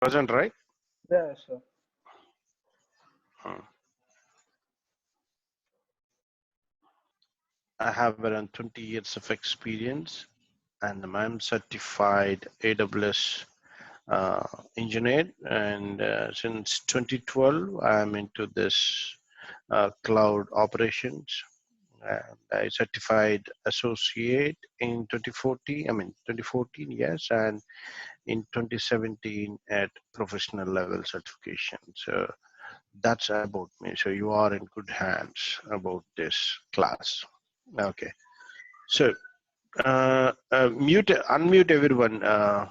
Present, right? Yeah, sure. Hmm. I have around 20 years of experience, and I'm certified AWS engineer. And since 2012, I'm into this cloud operations. And I certified associate in 2014. I mean 2014, yes, and in 2017 at professional level certification. So that's about me. So you are in good hands about this class. Okay. So unmute everyone. Uh,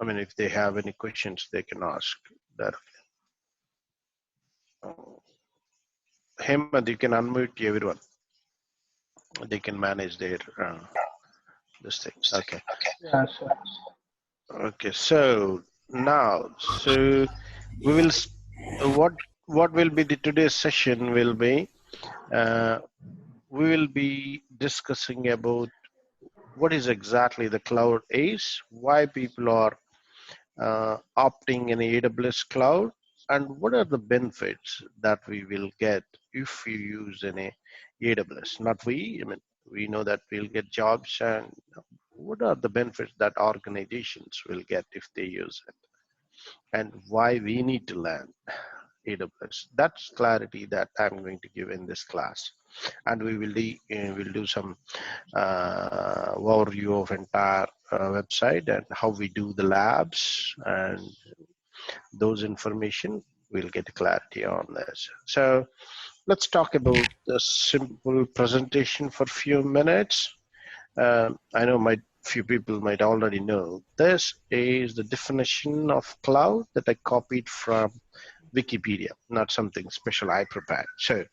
I mean, if they have any questions, they can ask that. Hemant, you can unmute everyone. They can manage their this thing. Okay. Yeah, sure. Okay. So now, so we will. What will be the today's session will be. Uh, we will be discussing about what is exactly the cloud is, why people are opting in AWS cloud, and what are the benefits that we will get if you use an AWS. Not we, I mean, we know that we'll get jobs, and what are the benefits that organizations will get if they use it, and why we need to learn AWS. That's clarity that I'm going to give in this class, and we will do some overview of entire website and how we do the labs, and those information we'll get clarity on this. So let's talk about the simple presentation for a few minutes. I know few people might already know this is the definition of cloud that I copied from Wikipedia, not something special I prepared. So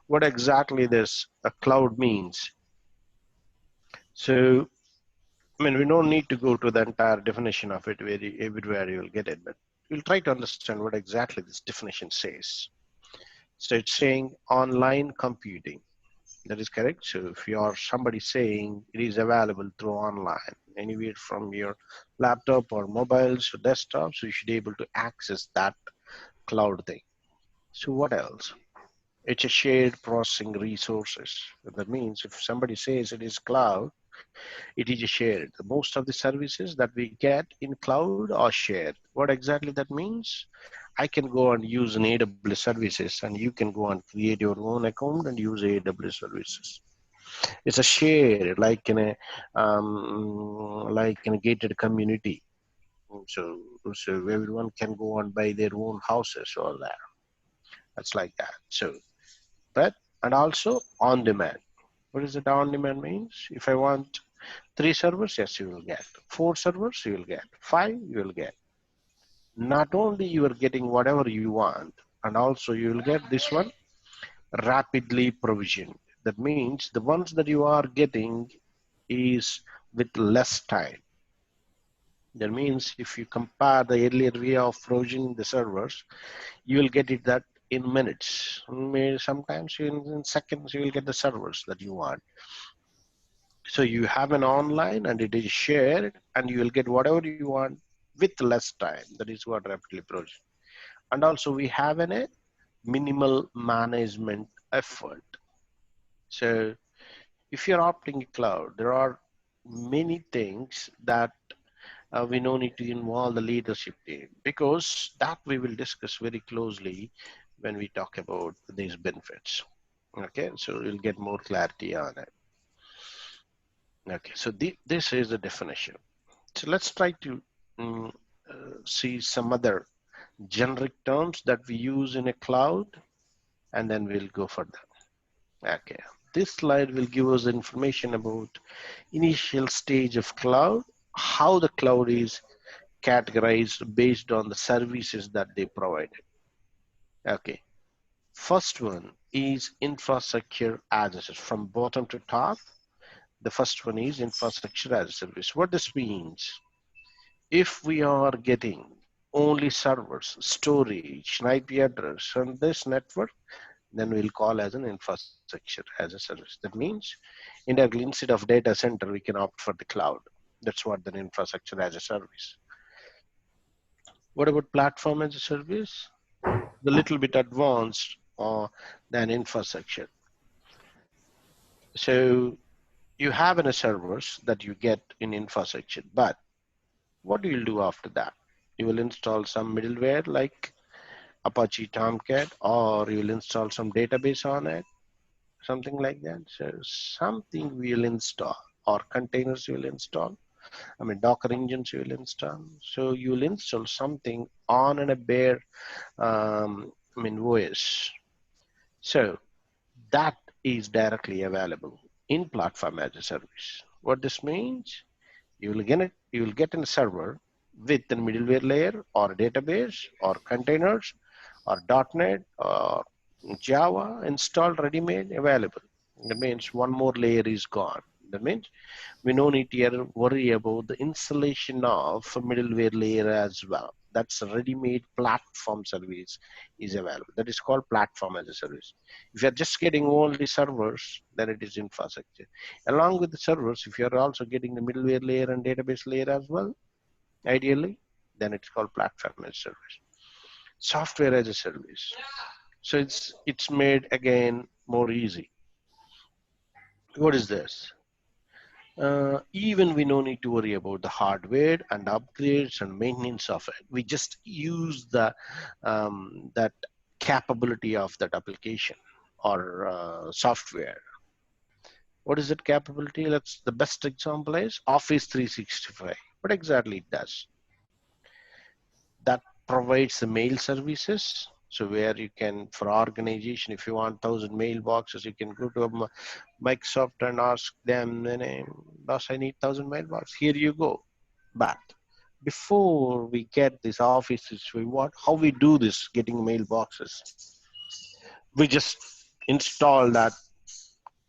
what exactly this a cloud means? So I mean, we don't need to go to the entire definition of it where everywhere you'll get it, but we'll try to understand what exactly this definition says. So it's saying online computing. That is correct. So if you are somebody saying it is available through online, anywhere from your laptop or mobiles or desktops, so you should be able to access that cloud thing. So what else? It's a shared processing resources. That means if somebody says it is cloud, it is shared. Most of the services that we get in cloud are shared. What exactly that means? I can go and use an AWS services, and you can go and create your own account and use AWS services. It's a shared, like in a gated community. So, so everyone can go and buy their own houses or that. That's like that. So, but and also on demand. What does it on demand means? If I want 3 servers, yes, you will get. 4 servers, you will get. 5, you will get. Not only you are getting whatever you want, and also you will get this one rapidly provisioned. That means the ones that you are getting is with less time. That means if you compare the earlier way of provisioning the servers, you will get it that in minutes. Sometimes in seconds you will get the servers that you want. So you have an online and it is shared, and you will get whatever you want with less time. That is what rapidly provision. And also we have a minimal management effort. So if you're opting a cloud, there are many things that we no need to involve the leadership team, because that we will discuss very closely when we talk about these benefits. Okay, so we'll get more clarity on it. Okay, so this is the definition. So let's try to see some other generic terms that we use in a cloud, and then we'll go further. Okay, this slide will give us information about initial stage of cloud, how the cloud is categorized based on the services that they provided. Okay, first one is infrastructure as a service. From bottom to top, the first one is infrastructure as a service. What this means, if we are getting only servers, storage, an IP address on this network, then we'll call as an infrastructure as a service. That means indirectly, instead of data center, we can opt for the cloud. That's what the infrastructure as a service. What about platform as a service? The little bit advanced than infrastructure. So you have in a servers that you get in infrastructure, but what do you do after that? You will install some middleware like Apache Tomcat, or you will install some database on it, something like that. So something we will install, or containers you will install. I mean, Docker engines you will install. So you will install something on a bare, OS. So that is directly available in platform as a service. What this means, you will get a server with a middleware layer or a database or containers or .NET or Java installed ready-made available. That means one more layer is gone. That means we no need to worry about the installation of a middleware layer as well. That's a ready-made platform service is available. That is called platform as a service. If you're just getting only servers, then it is infrastructure. Along with the servers, if you're also getting the middleware layer and database layer as well, ideally, then it's called platform as a service. Software as a service. So it's made again more easy. What is this? Even we no need to worry about the hardware and upgrades and maintenance of it. We just use the that capability of that application or software. What is that capability? Let's the best example is Office 365. What exactly it does? That provides the mail services. So where you can, for organization, if you want 1,000 mailboxes, you can go to Microsoft and ask them, boss, I need 1,000 mailboxes. Here you go. But before we get this offices, how we do this, getting mailboxes, we just install that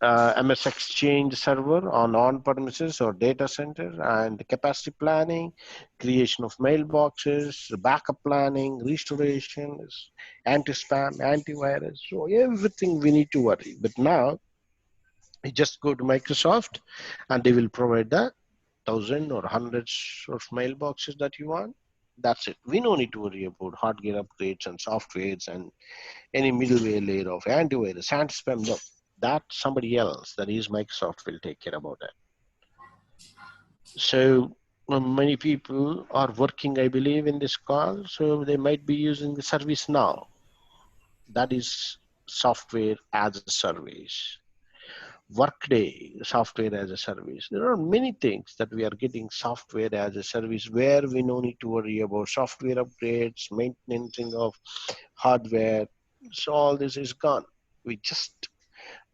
MS Exchange server on premises or data center, and capacity planning, creation of mailboxes, backup planning, restoration, anti-spam, antivirus. So everything we need to worry. But now you just go to Microsoft and they will provide the 1,000 or hundreds of mailboxes that you want. That's it. We don't need to worry about hardware upgrades and softwares and any middleware layer of antivirus, anti-spam. No, that somebody else, that is Microsoft, will take care about it. So many people are working, I believe, in this call, so they might be using the service now. That is software as a service. Workday, software as a service. There are many things that we are getting software as a service where we no need to worry about software upgrades, maintenance of hardware. So all this is gone. We just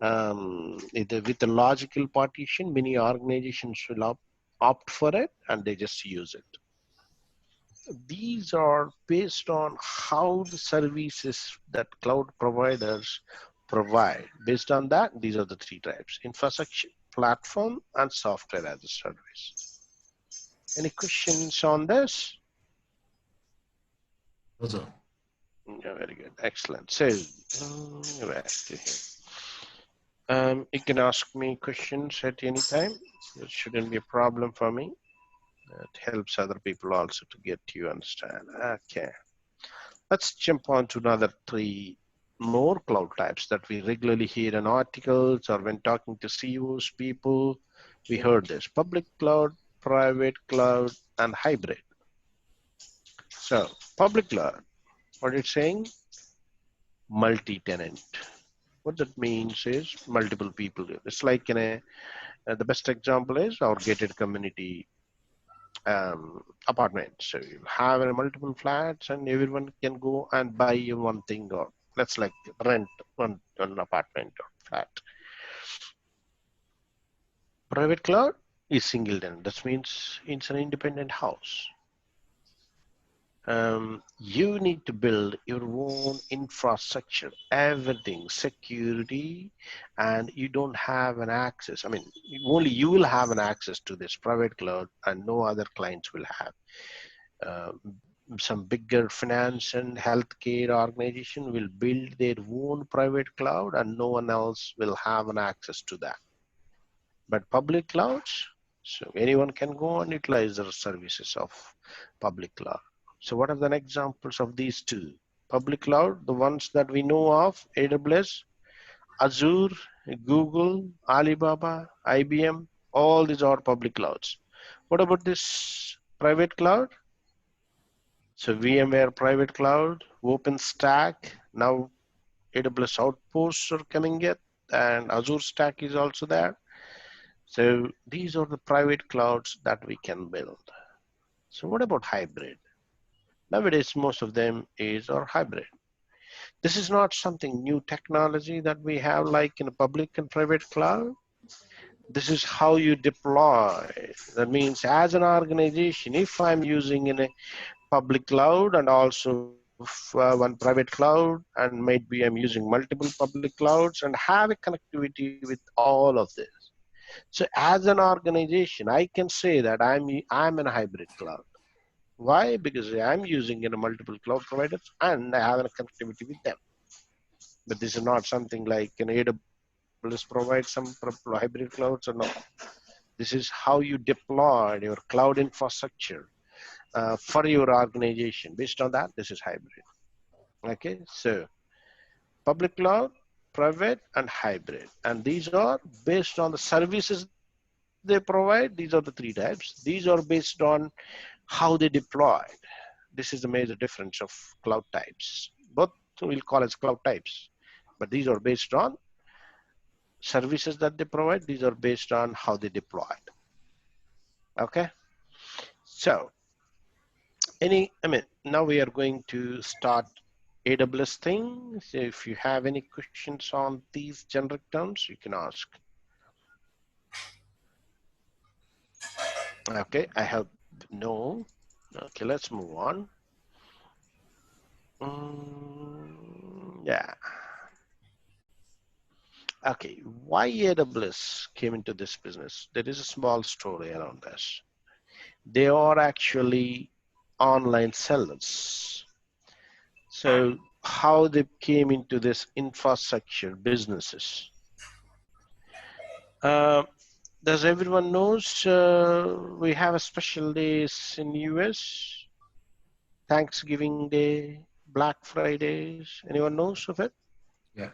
with the logical partition, many organizations will opt for it and they just use it. These are based on how the services that cloud providers provide. Based on that, these are the three types: infrastructure, platform, and software as a service. Any questions on this? No, sir. Yeah, very good. Excellent. So, back to here. You can ask me questions at any time. It shouldn't be a problem for me. It helps other people also to get you understand. Okay. Let's jump on to another three more cloud types that we regularly hear in articles or when talking to CEOs, people. We heard this: public cloud, private cloud, and hybrid. So, public cloud, what it's saying? Multi-tenant. What that means is multiple people. It's like in the best example is our gated community apartment. So you have multiple flats and everyone can go and buy one thing, or let's like rent one apartment or flat. Private cloud is single tenant. That means it's an independent house. You need to build your own infrastructure, everything, security, and you don't have an access. I mean, only you will have an access to this private cloud and no other clients will have. Uh, some bigger finance and healthcare organization will build their own private cloud and no one else will have an access to that. But public clouds, so anyone can go and utilize the services of public cloud. So what are the examples of these two? Public cloud, the ones that we know of, AWS, Azure, Google, Alibaba, IBM, all these are public clouds. What about this private cloud? So VMware private cloud, OpenStack, now AWS Outposts are coming yet, and Azure Stack is also there. So these are the private clouds that we can build. So what about hybrid? Nowadays, most of them are hybrid. This is not something new technology that we have like in a public and private cloud. This is how you deploy. That means as an organization, if I'm using in a public cloud and also one private cloud, and maybe I'm using multiple public clouds and have a connectivity with all of this. So as an organization, I can say that I'm in a hybrid cloud. Why? Because I'm using in a multiple cloud providers and I have a connectivity with them. But this is not something like an AWS provide some hybrid clouds or no. This is how you deploy your cloud infrastructure for your organization. Based on that, this is hybrid. Okay, so public cloud, private, and hybrid. And these are based on the services they provide. These are the three types. These are based on how they deployed. This is the major difference of cloud types. Both we'll call as cloud types, but these are based on services that they provide. These are based on how they deployed. Okay, so now we are going to start AWS thing. So if you have any questions on these generic terms, you can ask. Okay, I have no. Okay, let's move on. Yeah. Okay, why AWS came into this business? There is a small story around this. They are actually online sellers. So how they came into this infrastructure businesses? Uh, does everyone knows we have a special days in US? Thanksgiving Day, Black Fridays. Anyone knows of it? Yeah.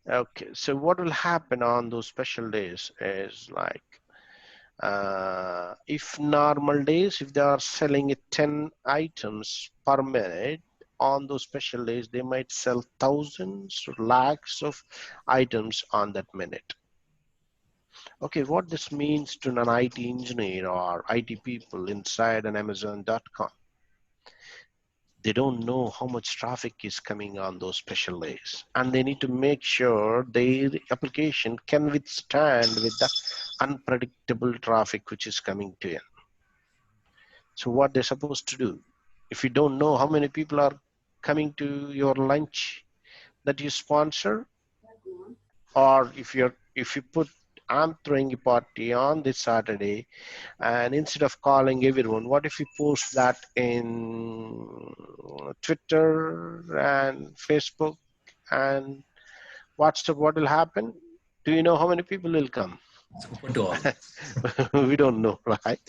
Okay, so what will happen on those special days is like if normal days, if they are selling 10 items per minute, on those special days, they might sell thousands or lakhs of items on that minute. Okay, what this means to an IT engineer or IT people inside an Amazon.com, they don't know how much traffic is coming on those special days, and they need to make sure their application can withstand with the unpredictable traffic which is coming to it. So what they're supposed to do, if you don't know how many people are coming to your lunch that you sponsor, or if you put I'm throwing a party on this Saturday, and instead of calling everyone, what if you post that in Twitter and Facebook and WhatsApp? What will happen? Do you know how many people will come? It's open to all. We don't know, right?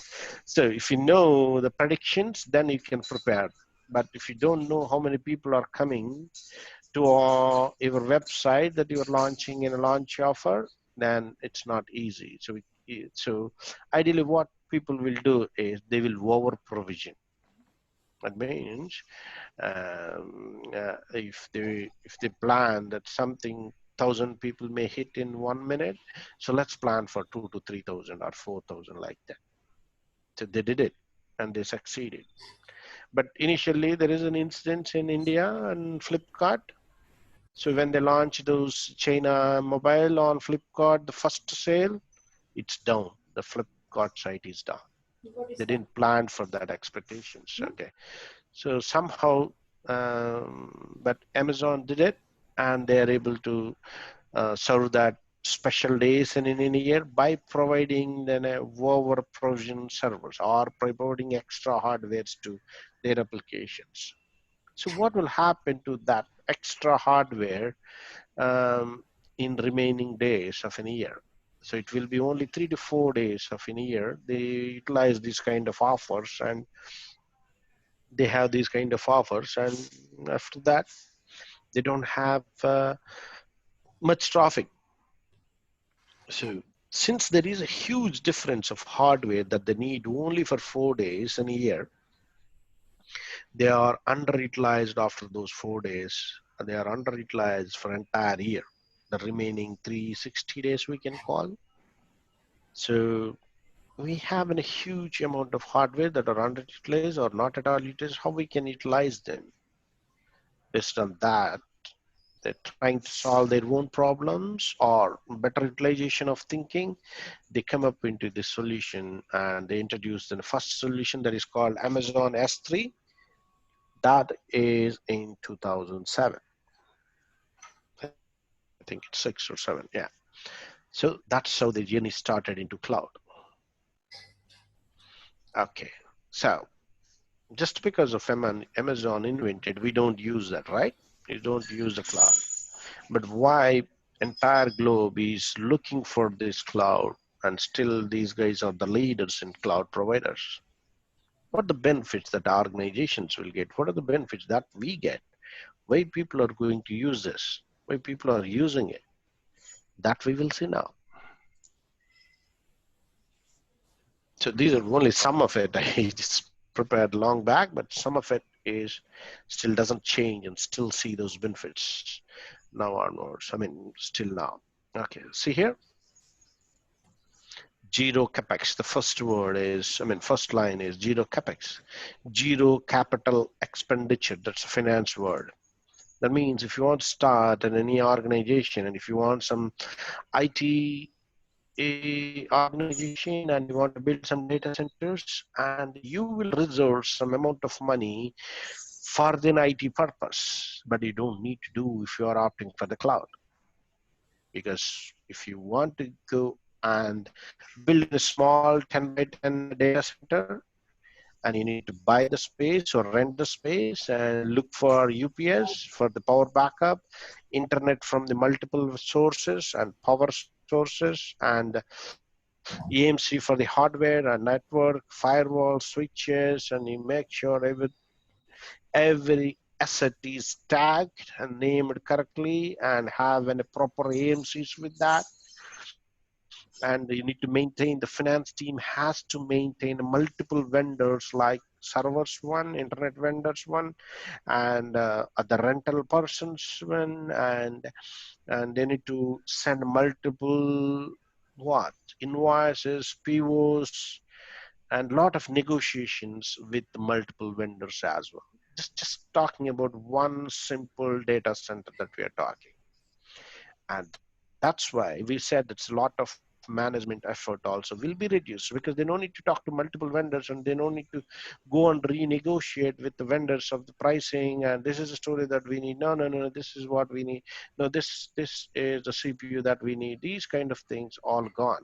So if you know the predictions, then you can prepare. But if you don't know how many people are coming to your website that you're launching in a launch offer, then it's not easy. So ideally what people will do is they will over provision. That means if they plan that something 1,000 people may hit in 1 minute, so let's plan for 2 to 3,000 or 4,000 like that. So they did it and they succeeded. But initially there is an incident in India and Flipkart. So when they launched those China mobile on Flipkart, the first sale, it's down. The Flipkart site is down. They didn't plan for that expectations. Okay. So somehow, but Amazon did it, and they are able to serve that special days in a year by providing then a over provision servers or providing extra hardwares to their applications. So what will happen to that extra hardware in remaining days of an year? So it will be only 3 to 4 days of an year. They utilize these kind of offers and they have these kind of offers, and after that they don't have much traffic. So since there is a huge difference of hardware that they need only for 4 days in a year, they are underutilized after those 4 days. They are underutilized for entire year. The remaining 360 days we can call. So we have a huge amount of hardware that are underutilized or not at all utilized. How we can utilize them? Based on that, they're trying to solve their own problems or better utilization of thinking. They come up into this solution and they introduced the first solution that is called Amazon S3. That is in 2007. I think it's 6 or 7. Yeah. So that's how the journey started into cloud. Okay. So just because of Amazon invented, we don't use that, right? We don't use the cloud. But why entire globe is looking for this cloud, and still these guys are the leaders in cloud providers? What are the benefits that organizations will get? What are the benefits that we get? Why people are going to use this? Why people are using it? That we will see now. So these are only some of it. I just prepared long back, but some of it is still doesn't change and still see those benefits now onwards. I mean, still now. Okay, see here, zero capex. The first word is, I mean, first line is zero capex, zero capital expenditure. That's a finance word. That means if you want to start in any organization and if you want some IT organization and you want to build some data centers, and you will reserve some amount of money for the IT purpose, but you don't need to do if you are opting for the cloud. Because if you want to go and build a small 10 by 10 data center, and you need to buy the space or rent the space and look for UPS for the power backup, internet from the multiple sources and power sources, and EMC for the hardware and network, firewall, switches, and you make sure every asset is tagged and named correctly and have a proper AMCs with that. And you need to maintain, the finance team has to maintain multiple vendors like servers one, internet vendors one, and other rental persons one, and they need to send multiple what invoices, POs, and a lot of negotiations with multiple vendors as well. Just talking about one simple data center that we are talking. And that's why we said it's a lot of management effort also will be reduced, because they don't need to talk to multiple vendors and they don't need to go and renegotiate with the vendors of the pricing, and this is a story that we need. No, this is what we need. No, this is the CPU that we need. These kind of things all gone.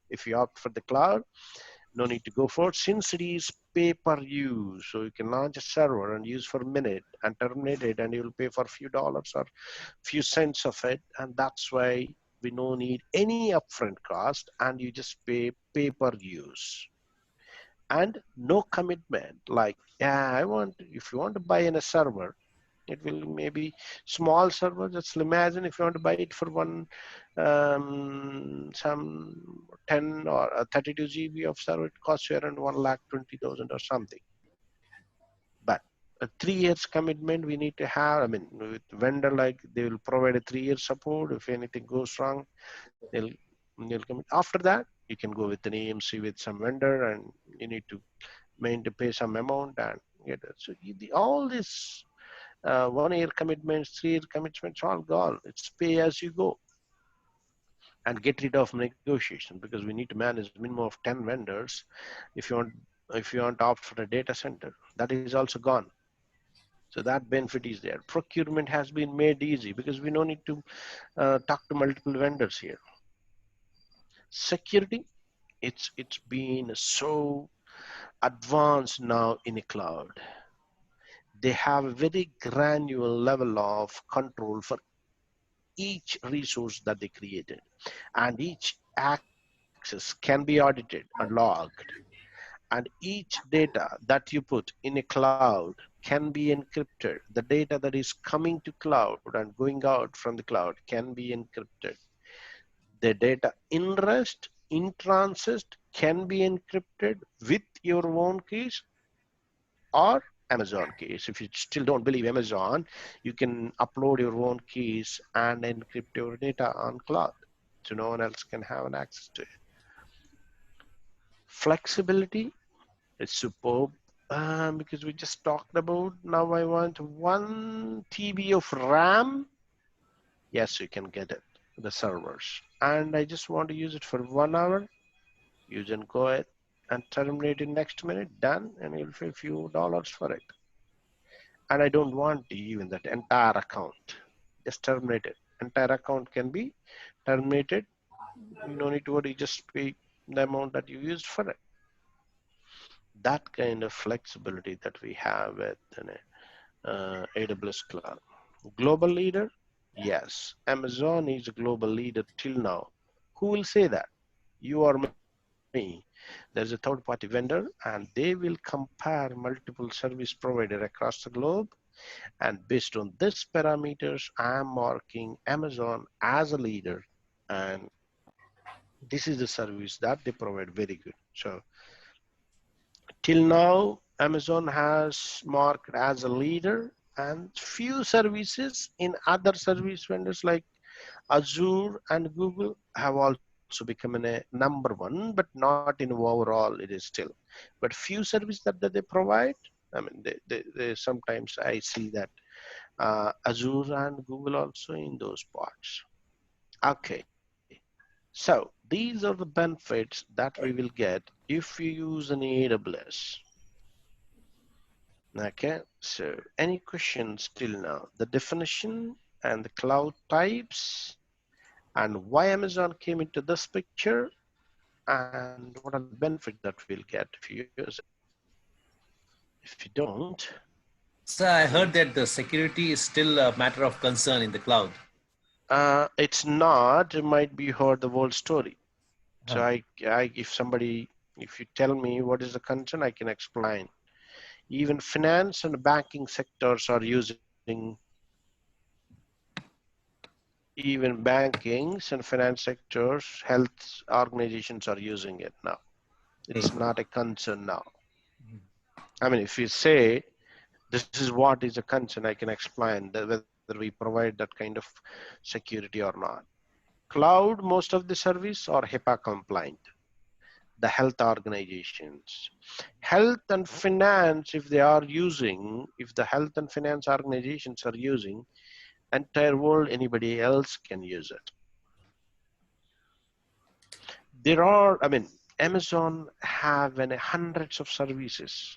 If you opt for the cloud, no need to go for it, since it is pay per use. So you can launch a server and use for a minute and terminate it, and you'll pay for a few dollars or few cents of it. And that's why we don't need any upfront cost, and you just pay per use. And no commitment, like, yeah, if you want to buy in a server, it will maybe small server. Just imagine if you want to buy it for one some 10 or 32 GB of server, it costs you around 1,20,000 or something. But a 3 years commitment we need to have. I mean, with vendor, like, they will provide a 3 year support. If anything goes wrong, they'll commit. After that, you can go with an AMC with some vendor, and you need to pay some amount and get it. So all this 1 year commitments, 3 year commitments, all gone. It's pay as you go, and get rid of negotiation, because we need to manage minimum of 10 vendors if you want to opt for a data center. That is also gone. So that benefit is there. Procurement has been made easy because we don't need to talk to multiple vendors here. Security, it's been so advanced now in a cloud. They have a very granular level of control for each resource that they created, and each access can be audited and logged, and each data that you put in a cloud can be encrypted. The data that is coming to cloud and going out from the cloud can be encrypted. The data in rest, in transit can be encrypted with your own keys or Amazon keys. If you still don't believe Amazon, you can upload your own keys and encrypt your data on cloud so no one else can have an access to it. Flexibility is superb because we just talked about. Now I want 1 TB of RAM. Yes, you can get it, the servers. And I just want to use it for 1 hour. You can go ahead and terminate in next minute, done, and you'll pay a few dollars for it. And I don't want even that entire account. Just terminate it. Entire account can be terminated. You don't need to worry, just pay the amount that you used for it. That kind of flexibility that we have with AWS Cloud. Global leader? Yes. Amazon is a global leader till now. Who will say that? You or me. There's a third party vendor and they will compare multiple service provider across the globe, and based on this parameters I'm marking Amazon as a leader, and this is the service that they provide very good. So till now Amazon has marked as a leader, and few services in other service vendors like Azure and Google have also become a number one, but not in overall it is still. But few services that they provide, I mean, they sometimes I see that Azure and Google also in those parts. Okay, so these are the benefits that we will get if you use an AWS. Okay, so any questions till now? The definition and the cloud types and why Amazon came into this picture and what are the benefits that we'll get if you use it. If you don't, So I then heard that the security is still a matter of concern in the cloud. it's not. It might be heard the whole story. So Huh. if you tell me what is the concern, I can explain. Even finance and banking sectors are using, even bankings and finance sectors, health organizations are using it now. Hey. It's not a concern now. I mean, if you say this is what is a concern, I can explain that whether we provide that kind of security or not. Cloud, most of the service are HIPAA compliant. The health organizations, health and finance, if they are using, if the health and finance organizations are using, entire world, anybody else can use it. There are, I mean, Amazon have hundreds of services,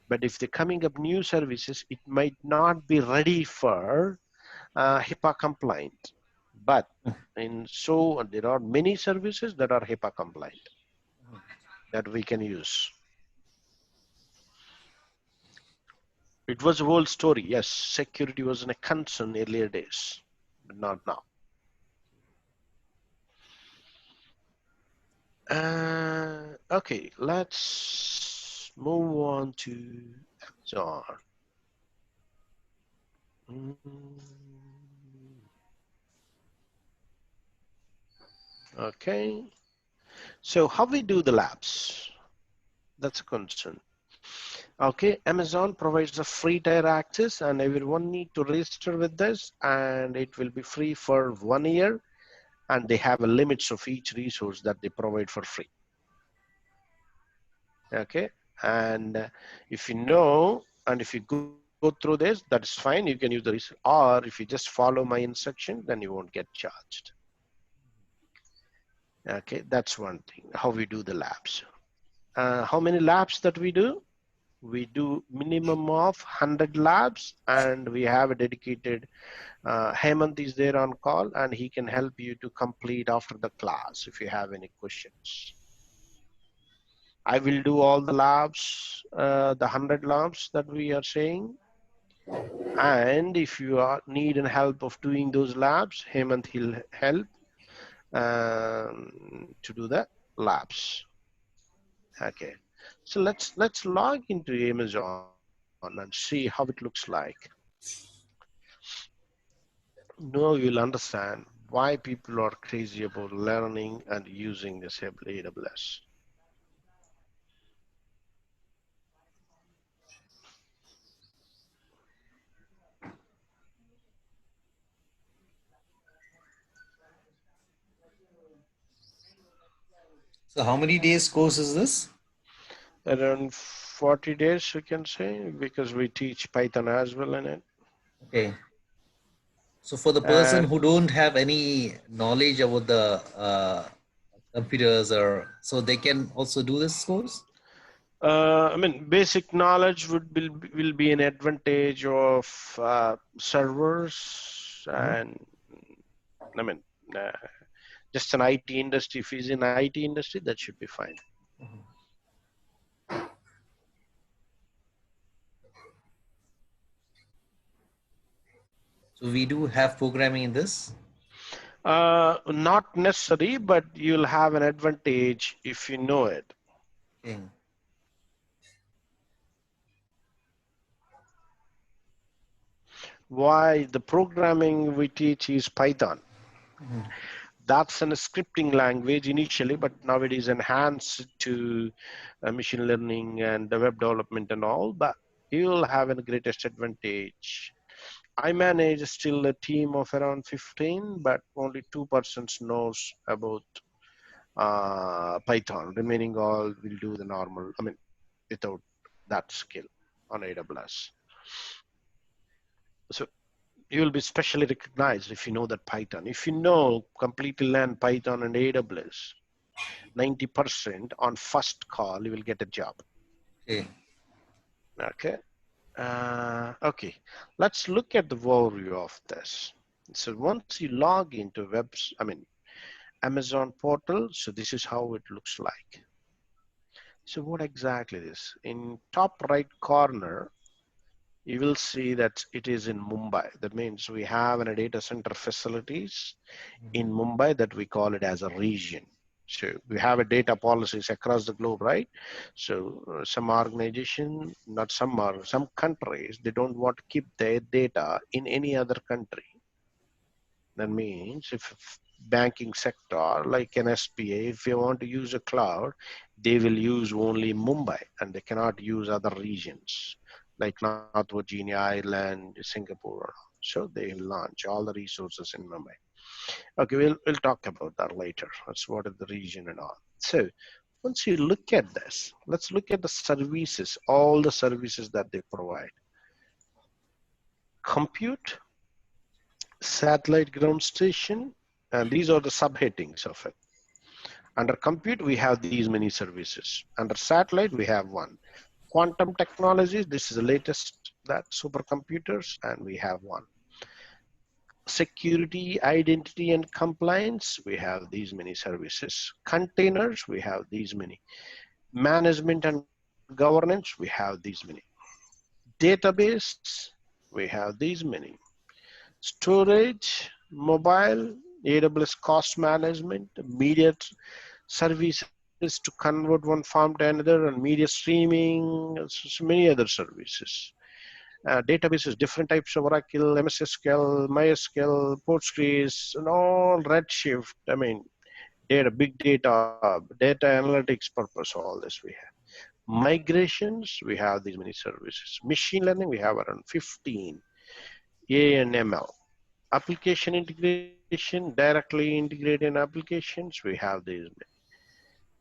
but if they're coming up new services, it might not be ready for HIPAA compliant. But so there are many services that are HIPAA compliant that we can use. It was a whole story. Yes, security was a concern earlier days, but not now. Okay, let's move on to Amazon. Okay, so how we do the labs? That's a concern. Okay, Amazon provides a free tier access and everyone need to register with this, and it will be free for 1 year, and they have a limits of each resource that they provide for free. Okay, and if you know, and if you go through this, that is fine, you can use the resource, or if you just follow my instruction, then you won't get charged. Okay, that's one thing, how we do the labs. How many labs that we do? We do minimum of 100 labs, and we have a dedicated Hemant is there on call, and he can help you to complete after the class if you have any questions. I will do all the labs, the 100 labs that we are saying, and if you need help of doing those labs, Hemant will help to do the labs. Okay. So let's log into Amazon and see how it looks like. Now you'll understand why people are crazy about learning and using this AWS. So how many days course is this? Around 40 days, you can say, because we teach Python as well in it. Okay. So for the person And who don't have any knowledge about the computers, or so they can also do this course. I mean, basic knowledge will be an advantage of servers, Mhm. and I mean, uh, just an IT industry. If he's in IT industry, that should be fine. So we do have programming in this. Not necessary, but you'll have an advantage if you know it. Okay. Why the programming we teach is Python. Mhm. That's a scripting language initially, but now it is enhanced to machine learning and the web development and all. But you'll have a greatest advantage. I manage still a team of around 15, but only 2% knows about Python. Remaining all will do the normal, I mean, without that skill on AWS. So you will be specially recognized if you know that Python. If you know completely learn Python and AWS, 90% on first call, you will get a job. Okay. Okay. Okay. Let's look at the overview of this. So once you log into Amazon portal, so this is how it looks like. So what exactly is in top right corner, you will see that it is in Mumbai. That means we have a data center facilities in Mumbai that we call it as a region. So we have a data policies across the globe, right? So some organization, not some are some countries, they don't want to keep their data in any other country. That means if banking sector like an SPA, if you want to use a cloud, they will use only Mumbai and they cannot use other regions like North Virginia, Ireland, Singapore. So they launch all the resources in Mumbai. Okay, we'll talk about that later. That's what is the region and all. So once you look at this, let's look at the services, all the services that they provide. Compute, satellite ground station, and these are the subheadings of it. Under compute, we have these many services. Under satellite, we have one. Quantum technologies, this is the latest that supercomputers, and we have one. Security, identity, and compliance, we have these many services. Containers, we have these many. Management and governance, we have these many. Database, we have these many. Storage, mobile, AWS cost management, media services to convert one form to another, and media streaming, so many other services. Databases, different types of Oracle, MS SQL, MySQL, Postgres, and all Redshift. I mean, big data, data analytics purpose, all this we have. Migrations, we have these many services. Machine learning, we have around 15. A and ML. Application integration, directly integrated applications, we have these many.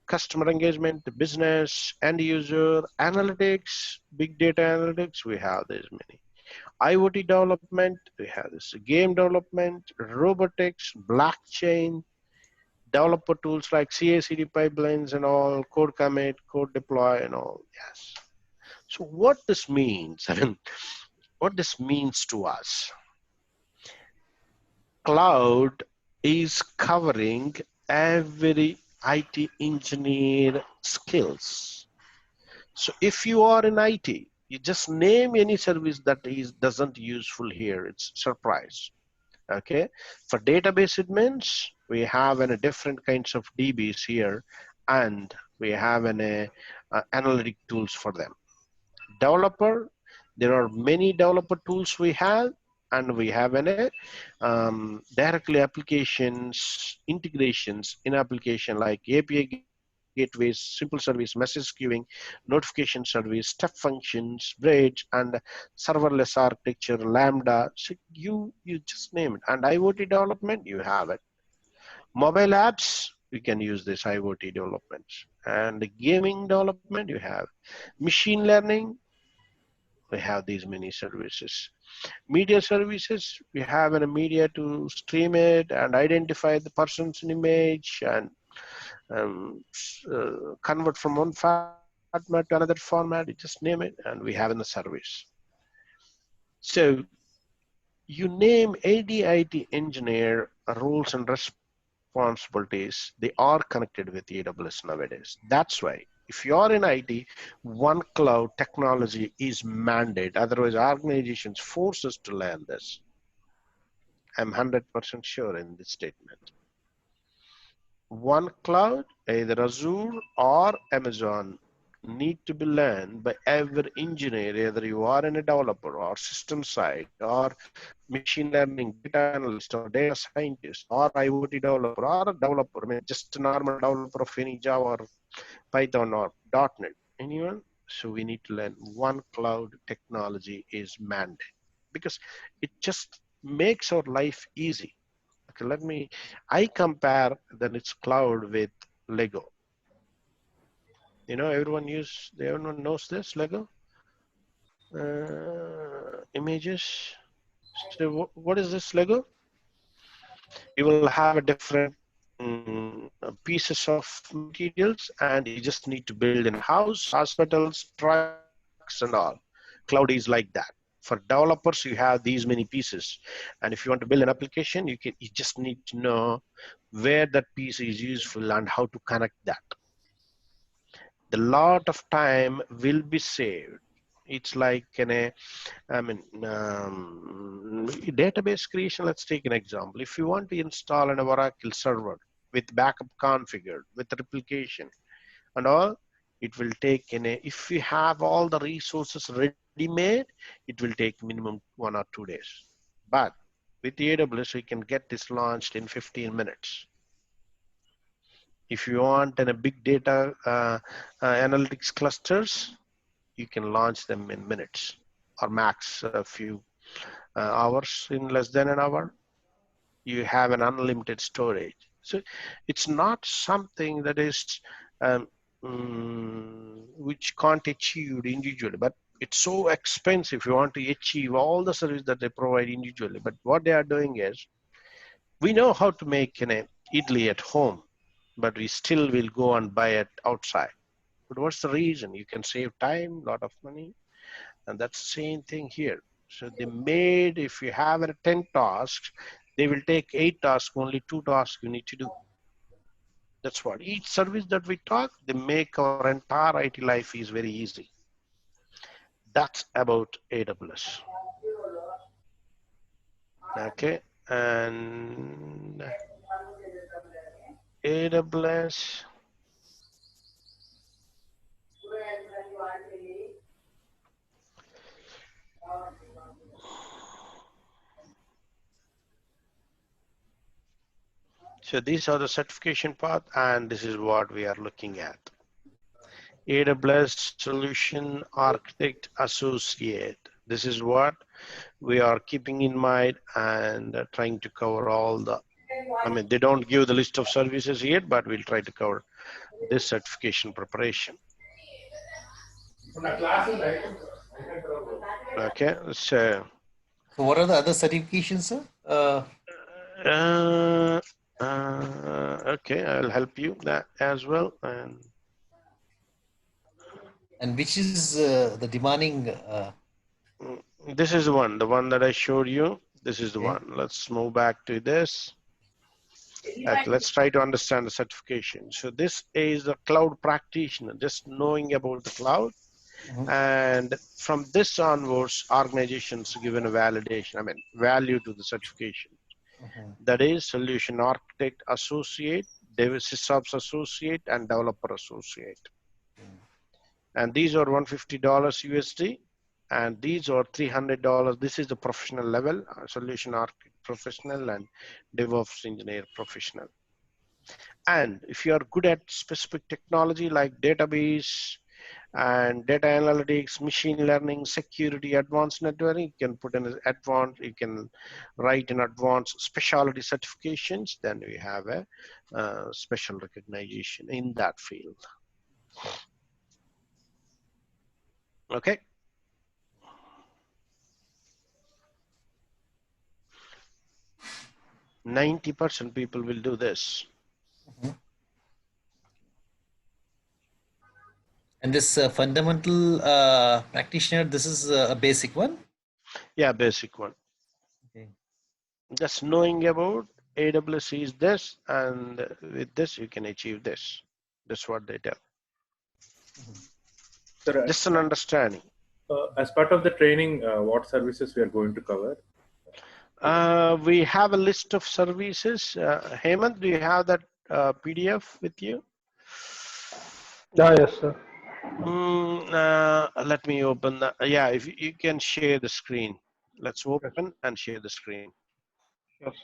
Customer engagement, business, end user, analytics, big data analytics, we have these many. IoT development, we have this game development, robotics, blockchain, developer tools like CI/CD pipelines and all, code commit, code deploy, and all. Yes. So what this means, I mean, what this means to us, cloud is covering every IT engineer skills. So if you are in IT, you just name any service that is doesn't useful here. It's surprise. Okay. For database, it means we have different kinds of DBs here, and we have an analytic tools for them. Developer, there are many developer tools we have, and we have an directly applications integrations in application like API gateways, simple service, message queuing, notification service, step functions, bridge, and serverless architecture, Lambda. So you just name it. And IoT development, you have it. Mobile apps, we can use this IoT developments. And gaming development, you have machine learning, we have these many services. Media services, we have a media to stream it and identify the person's image and convert from one format to another format, you just name it, and we have in the service. So you name ADIT engineer roles and responsibilities, they are connected with AWS nowadays. That's why if you are in IT, one cloud technology is mandate. Otherwise, organizations force us to learn this. I'm 100% sure in this statement. One cloud, either Azure or Amazon, need to be learned by every engineer, either you are in a developer or system side or machine learning data analyst or data scientist or IoT developer or a developer, I mean just a normal developer of any Java or Python or .NET, anyone? So we need to learn one cloud technology is mandate because it just makes our life easy. Okay, I compare then it's cloud with Lego. You know, everyone knows this Lego images. So what is this Lego? You will have a different pieces of materials, and you just need to build in a house, hospitals, trucks, and all. Cloud is like that. For developers, you have these many pieces, and if you want to build an application, you just need to know where that piece is useful and how to connect that. The lot of time will be saved. It's like database creation. Let's take an example. If you want to install an Oracle server with backup configured, with replication and all, it will take if you have all the resources ready made, it will take minimum 1 or 2 days. But with AWS, we can get this launched in 15 minutes. If you want a big data analytics clusters, you can launch them in minutes or max a few hours. In less than an hour, you have an unlimited storage. So it's not something that is which can't achieve individually, but it's so expensive. You want to achieve all the service that they provide individually. But what they are doing is, we know how to make an idli at home, but we still will go and buy it outside. But what's the reason? You can save time, lot of money, and that's the same thing here. So they made, if you have 10 tasks, they will take 8 tasks, only 2 tasks you need to do. That's what each service that we talk, they make our entire IT life is very easy. That's about AWS. Okay, and AWS. So these are the certification path, and this is what we are looking at. AWS Solution Architect Associate. This is what we are keeping in mind and trying to cover all the, they don't give the list of services yet, but we'll try to cover this certification preparation. Okay, so what are the other certifications, sir? Okay, I'll help you that as well. And which is the demanding? This is the one that I showed you. This is the one. Let's move back to this. Okay, let's try to understand the certification. So this is a cloud practitioner, just knowing about the cloud. And from this onwards, organizations given a validation, value to the certification. That is Solution Architect Associate. sysops associate and developer associate. And these are $150 USD, and these are $300. This is the professional level, solution architect professional and DevOps engineer professional. And if you are good at specific technology like database and data analytics, machine learning, security, advanced networking, you can put in advanced, you can write in advanced specialty certifications, then we have a special recognition in that field. Okay. 90% people will do this. And this fundamental practitioner, this is a basic one? Yeah, basic one. Okay. Just knowing about AWS is this, and with this you can achieve this. That's what they tell. Sir, Just an understanding. as part of the training, what services we are going to cover? We have a list of services. Hemant, do you have that PDF with you? Yes, sir. Let me open that. Yeah, if you can share the screen. Let's Yes. open and share the screen. Yes.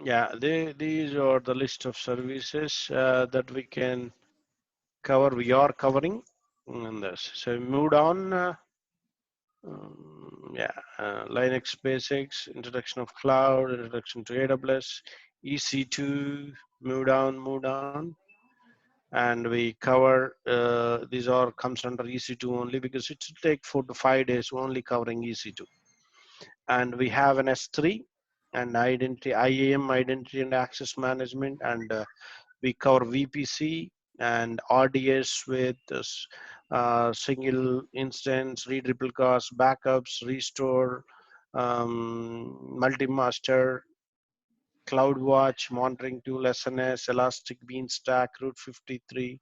Yeah, these are the list of services that we can cover. We are covering in this. So we moved on. Linux basics, introduction of cloud, introduction to AWS, EC2, moved on. And we cover, these are comes under EC2 only because it should take 4 to 5 days only covering EC2. And we have an S3 and identity, IAM, identity and access management, and we cover VPC and RDS with this, single instance, read replicas, backups, restore, multi-master, CloudWatch, monitoring tool, SNS, Elastic Beanstalk, Route 53,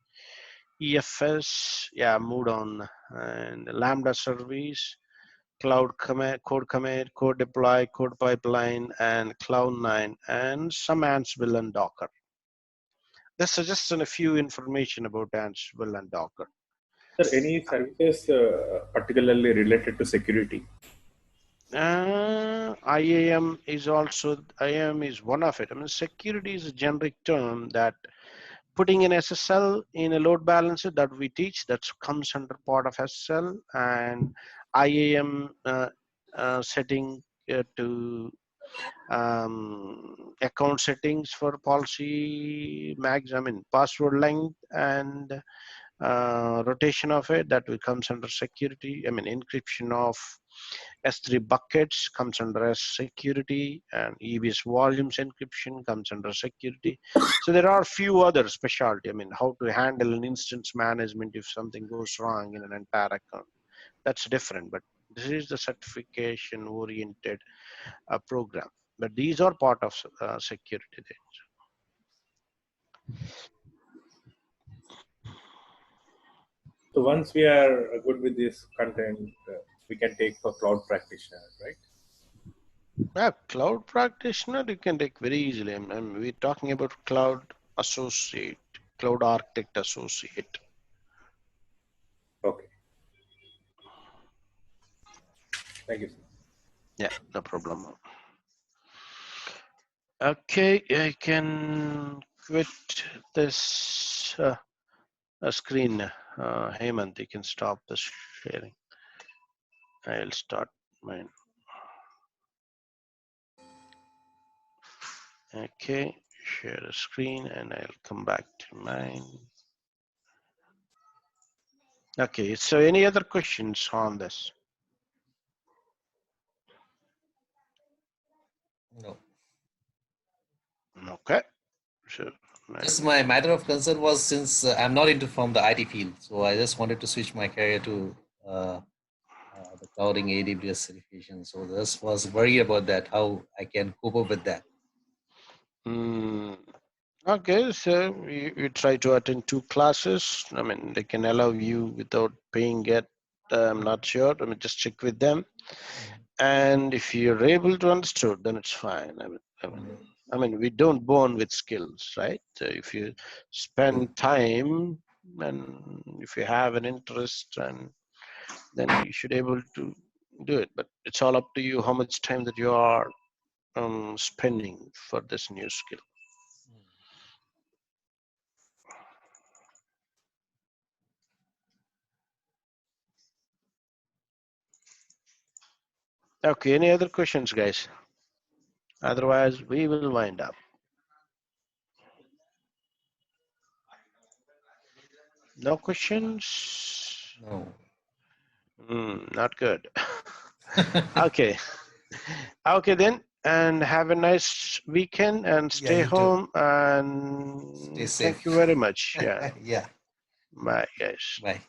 EFS, yeah, moved on, and Lambda service, cloud commit, code deploy, code pipeline, and Cloud9, and some Ansible and Docker. This is just a few information about Ansible and Docker. Sir, any services particularly related to security? IAM is also, IAM is one of it. I mean, security is a generic term that putting an SSL in a load balancer that we teach, that comes under part of SSL, and IAM setting to account settings for policy max, I mean, password length and rotation of it, that comes under security. I mean, encryption of S3 buckets comes under as security, and EBS volumes encryption comes under security. So there are a few other specialty. I mean, how to handle an instance management if something goes wrong in an entire account. That's different, but this is the certification oriented program. But these are part of security. So once we are good with this content, we can take for cloud practitioner, right? Yeah, cloud practitioner you can take very easily. I mean, we're talking about cloud associate, cloud architect associate. Thank you, sir. Yeah, no problem. Okay, I can quit this screen. Hemant, you can stop the sharing. I'll start mine. Okay, share the screen and I'll come back to mine. Okay, so any other questions on this? No. Okay, so Just my matter of concern was, since I'm not into from the IT field, so I just wanted to switch my career to the clouding AWS certification. So this was worried about that, how I can cope up with that. okay, so you try to attend 2 classes. I mean, they can allow you without paying yet. I'm not sure. I mean, just check with them. And if you're able to understand, then it's fine. I mean, we don't born with skills, right? So if you spend time and if you have an interest, and then you should able to do it. But it's all up to you how much time that you are spending for this new skill. Okay, any other questions, guys? Otherwise, we will wind up. No questions? No. Not good. Okay. Okay then, and have a nice weekend and Yeah, stay you too. home and Stay thank safe. you very much. Yeah. Yeah. Bye, guys. Bye.